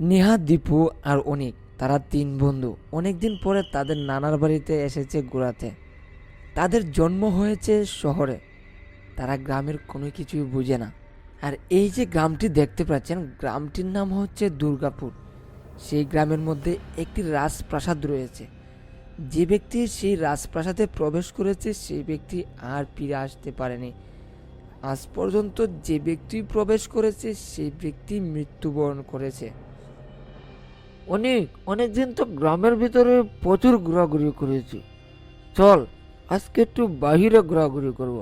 নেহা, দীপু আর অনিক তারা তিন বন্ধু অনেকদিন পরে তাদের নানার বাড়িতে এসেছে ঘোরাতে। তাদের জন্ম হয়েছে শহরে, তারা গ্রামের কোনো কিছুই বুঝে না। আর এই যে গ্রামটি দেখতে পাচ্ছেন, গ্রামটির নাম হচ্ছে দুর্গাপুর। সেই গ্রামের মধ্যে একটি রাজপ্রাসাদ রয়েছে। যে ব্যক্তি সেই রাজপ্রাসাদে প্রবেশ করেছে সেই ব্যক্তি আর ফিরে আসতে পারেনি। আজ পর্যন্ত যে ব্যক্তি প্রবেশ করেছে সেই ব্যক্তি মৃত্যুবরণ করেছে। অনেকদিন তো গ্রামের ভিতরে প্রচুর ঘোরাঘুরি করেছি। চল আজকে একটু বাহিরে ঘোরাঘুরি করব।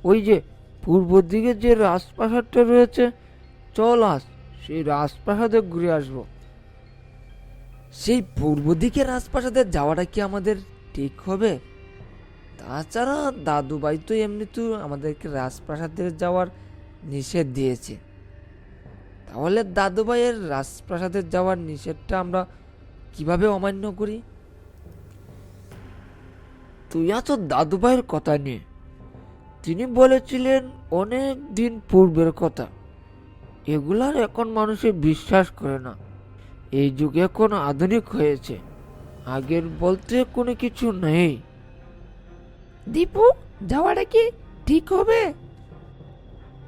ওই যে পূর্ব দিকে যে রাজপ্রাসাদটা রয়েছে, চল আজ সেই রাজপ্রাসাদে ঘুরে আসবো। সেই পূর্ব দিকে রাজপ্রাসাদে যাওয়াটা কি আমাদের ঠিক হবে? তাছাড়া দাদুভাই তো এমনিতেও আমাদেরকে রাজপ্রাসাদে যাওয়ার নিষেধ দিয়েছে। তাহলে দাদুভাইয়ের রাজপ্রাসাদে যাওয়ার নিষেধটা আমরা কিভাবে অমান্য করি? তুই আছো দাদুভাইয়ের কথা নিয়ে। তিনি বলেছিলেন অনেক দিন পূর্বের কথা। এগুলার এখন মানুষে বিশ্বাস করে না। এই যুগে এখন আধুনিক হয়েছে, আগের বলতে কোনো কিছু নেই। দীপু, যাওয়াটা কি ঠিক হবে?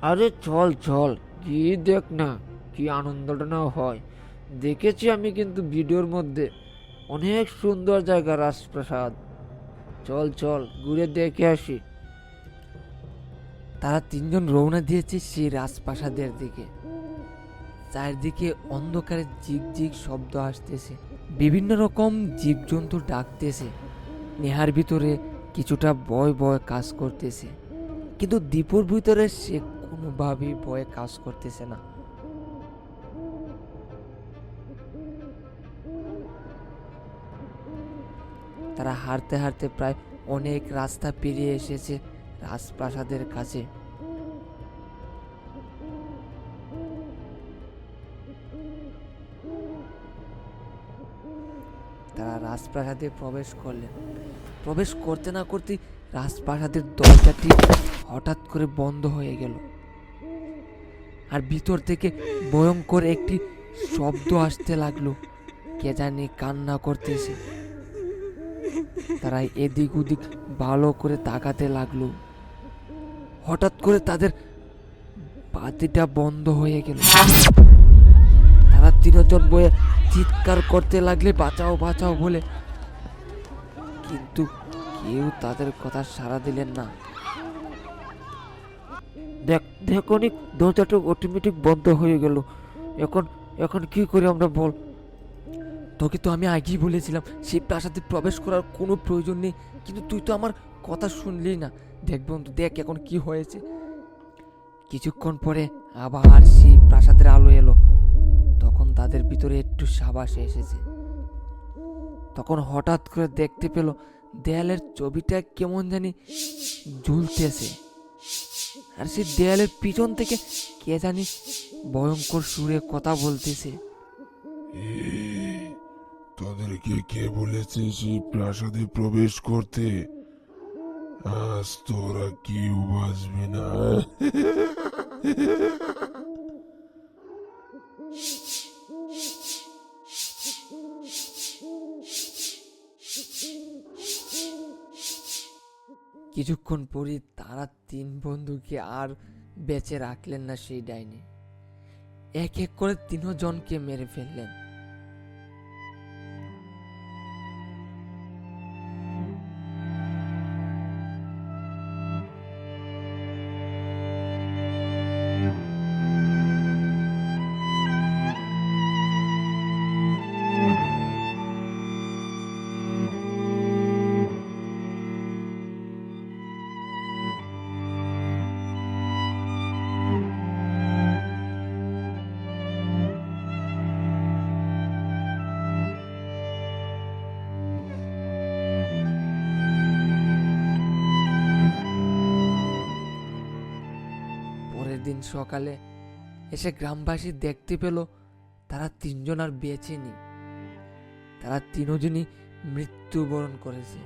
আরে চল চল, গিয়ে দেখ না কি আনন্দটা না হয়। দেখেছি আমি কিন্তু ভিডিওর মধ্যে, অনেক সুন্দর জায়গা রাজপ্রাসাদ। চল চল ঘুরে দেখে আসি। তারা তিনজন রওনা দিয়েছে সেই রাজপ্রাসাদের দিকে। চারদিকে অন্ধকারে ঝিকঝিক শব্দ আসতেছে, বিভিন্ন রকম জীবজন্তু ডাকতেছে। নেহার ভিতরে কিছুটা ভয় ভয় কাজ করতেছে, কিন্তু দীপুর ভিতরে সে কোনোভাবেই ভয়ে কাজ করতেছে না। তারা হাঁটতে হাঁটতে প্রায় অনেক রাস্তা পেরিয়ে এসেছে রাজপ্রাসাদের কাছে। তারা রাজপ্রাসাদে প্রবেশ করলেন। প্রবেশ করতে না করতেই রাজপ্রাসাদের দরজাটি হঠাৎ করে বন্ধ হয়ে গেল, আর ভিতর থেকে ভয়ঙ্কর একটি শব্দ আসতে লাগলো। কে জানি কান্না করতেছে। তারা এদিক ওদিক ভালো করে তাকাতে লাগলো। হঠাৎ করে তাদের বাতিটা বন্ধ হয়ে গেল। তারা তিনজন বয়ে চিৎকার করতে লাগলে বাঁচাও বাঁচাও বলে, কিন্তু কেউ তাদের কথা সাড়া দিলেন না। দেখ দেখ অনেক, দরজাটা অটোমেটিক বন্ধ হয়ে গেল। এখন এখন কি করি আমরা বল? তোকে তো আমি আগেই বলেছিলাম সেই প্রাসাদে প্রবেশ করার কোনো প্রয়োজন নেই, কিন্তু তুই তো আমার কথা শুনলি না। দেখ বন্ধু, দেখ এখন কি হয়েছে। কিছুক্ষণ পরে আবার সেই প্রাসাদের আলো এলো। তখন তাদের ভিতরে একটু সাবাস এসেছে। তখন হঠাৎ করে দেখতে পেল দেয়ালের ছবিটা কেমন জানি ঝুলতেছে, আর সেই দেয়ালের পিছন থেকে কে জানি ভয়ঙ্কর সুরে কথা বলতেছে। তোদেরকে কে বলেছে সেই প্রাসাদে প্রবেশ করতে? আজ তোরা কেউ বাঁচবে না। কিছুক্ষণ পরই তারা তিন বন্ধুকে আর বেঁচে রাখলেন না সেই ডাইনি। এক এক করে তিনজনকে মেরে ফেললেন। পরের দিন সকালে এসে গ্রামবাসী দেখতে পেল তারা তিনজন আর বেঁচে নেই। তারা তিনজনই মৃত্যুবরণ করেছে।